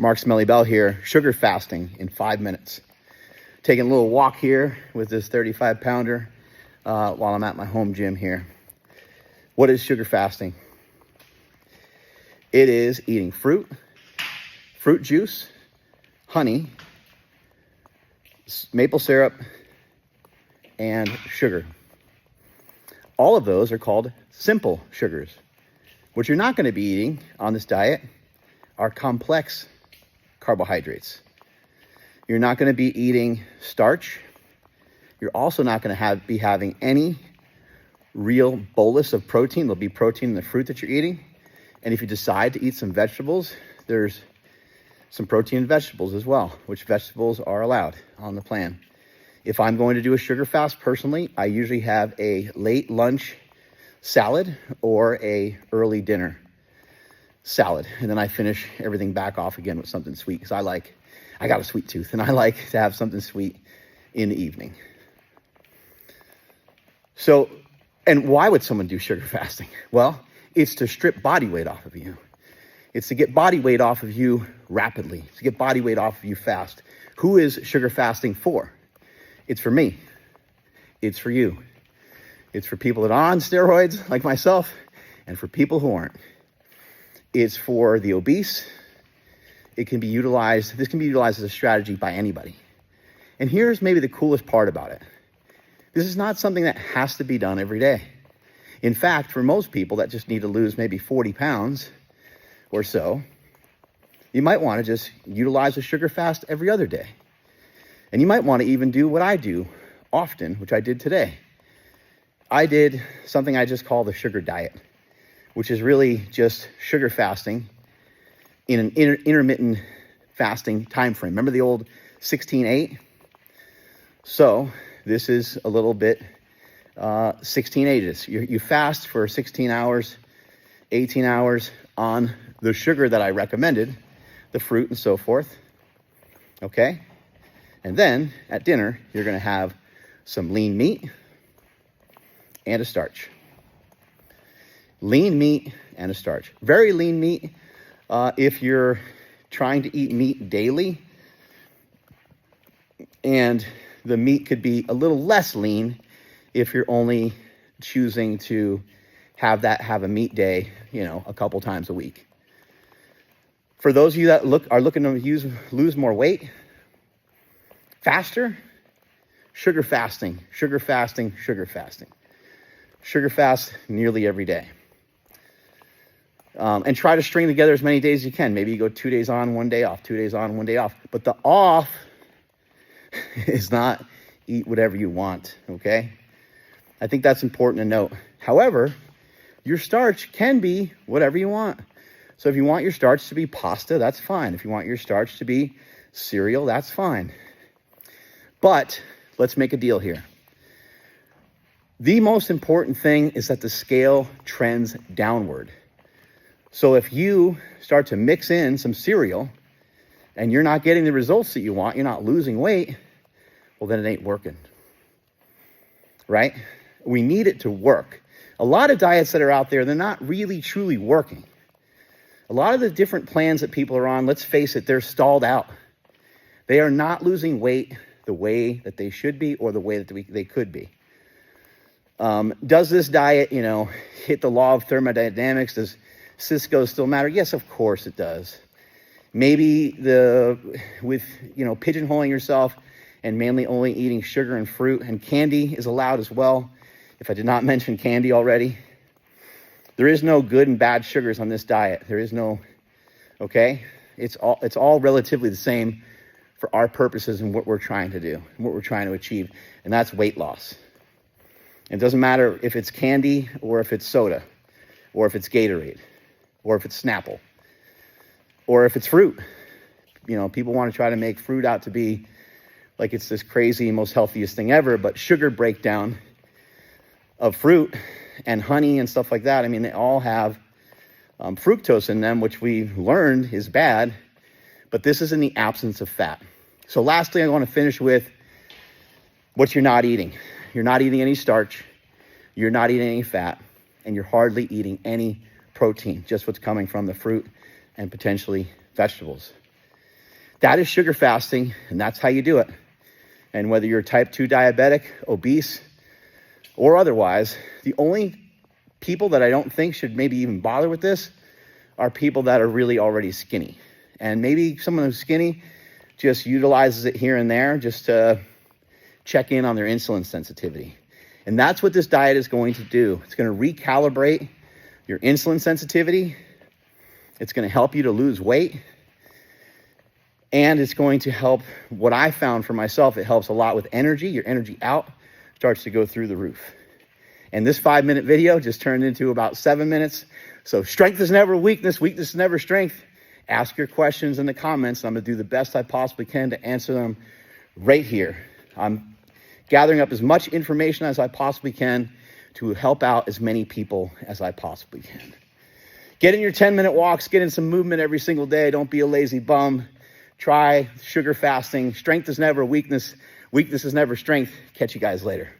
Mark Smelly Bell here, sugar fasting in 5 minutes. Taking a little walk here with this 35-pounder while I'm at my home gym here. What is sugar fasting? It is eating fruit juice, honey, maple syrup, and sugar. All of those are called simple sugars. What you're not going to be eating on this diet are complex carbohydrates. You're not going to be eating starch. You're also not going to be having any real bolus of protein. There'll be protein in the fruit that you're eating. And if you decide to eat some vegetables, there's some protein in vegetables as well, which vegetables are allowed on the plan. If I'm going to do a sugar fast personally, I usually have a late lunch salad or a early dinner salad. And then I finish everything back off again with something sweet because I got a sweet tooth and I like to have something sweet in the evening. So, and why would someone do sugar fasting? Well, it's to strip body weight off of you. It's to get body weight off of you rapidly, to get body weight off of you fast. Who is sugar fasting for? It's for me. It's for you. It's for people that are on steroids like myself and for people who aren't. It's for the obese. This can be utilized as a strategy by anybody. And here's maybe the coolest part about it. This is not something that has to be done every day. In fact, for most people that just need to lose maybe 40 pounds or so, you might want to just utilize a sugar fast every other day. And you might want to even do what I do often, which I did today. I did something I just call the sugar diet, which is really just sugar fasting in an intermittent fasting time frame. Remember the old 16-8? So this is a little bit 16-8. You fast for 16 hours, 18 hours on the sugar that I recommended, the fruit and so forth. Okay? And then at dinner, you're going to have some lean meat and a starch. Lean meat and a starch. Very lean meat. If you're trying to eat meat daily, and the meat could be a little less lean if you're only choosing to have a meat day, a couple times a week. For those of you that are looking to lose more weight faster, sugar fasting. Sugar fast nearly every day. And try to string together as many days as you can. Maybe you go 2 days on, 1 day off, 2 days on, 1 day off. But the off is not eat whatever you want, okay? I think that's important to note. However, your starch can be whatever you want. So if you want your starch to be pasta, that's fine. If you want your starch to be cereal, that's fine. But let's make a deal here. The most important thing is that the scale trends downward. So if you start to mix in some cereal and you're not getting the results that you want, you're not losing weight, well, then it ain't working, right? We need it to work. A lot of diets that are out there, they're not really truly working. A lot of the different plans that people are on, let's face it, they're stalled out. They are not losing weight the way that they should be or the way that they could be. Does this diet, hit the law of thermodynamics? Does Cisco still matter? Yes, of course it does. Maybe with pigeonholing yourself and mainly only eating sugar and fruit, and candy is allowed as well. If I did not mention candy already, there is no good and bad sugars on this diet. There is no, okay? It's all relatively the same for our purposes and what we're trying to do, and what we're trying to achieve, and that's weight loss. It doesn't matter if it's candy or if it's soda or if it's Gatorade or if it's Snapple or if it's fruit. People want to try to make fruit out to be like it's this crazy, most healthiest thing ever, but sugar breakdown of fruit and honey and stuff like that, they all have fructose in them, which we've learned is bad, but this is in the absence of fat. So lastly, I want to finish with what you're not eating. You're not eating any starch, you're not eating any fat, and you're hardly eating any protein, just what's coming from the fruit and potentially vegetables. That is sugar fasting, and that's how you do it. And whether you're type 2 diabetic, obese, or otherwise, the only people that I don't think should maybe even bother with this are people that are really already skinny. And maybe someone who's skinny just utilizes it here and there just to check in on their insulin sensitivity. And that's what this diet is going to do. It's going to recalibrate your insulin sensitivity. It's going to help you to lose weight. And it's going to help, what I found for myself, it helps a lot with energy. Your energy out starts to go through the roof. And this 5-minute video just turned into about 7 minutes. So strength is never weakness. Weakness is never strength. Ask your questions in the comments. And I'm going to do the best I possibly can to answer them right here. I'm gathering up as much information as I possibly can to help out as many people as I possibly can. Get in your 10-minute walks. Get in some movement every single day. Don't be a lazy bum. Try sugar fasting. Strength is never weakness. Weakness is never strength. Catch you guys later.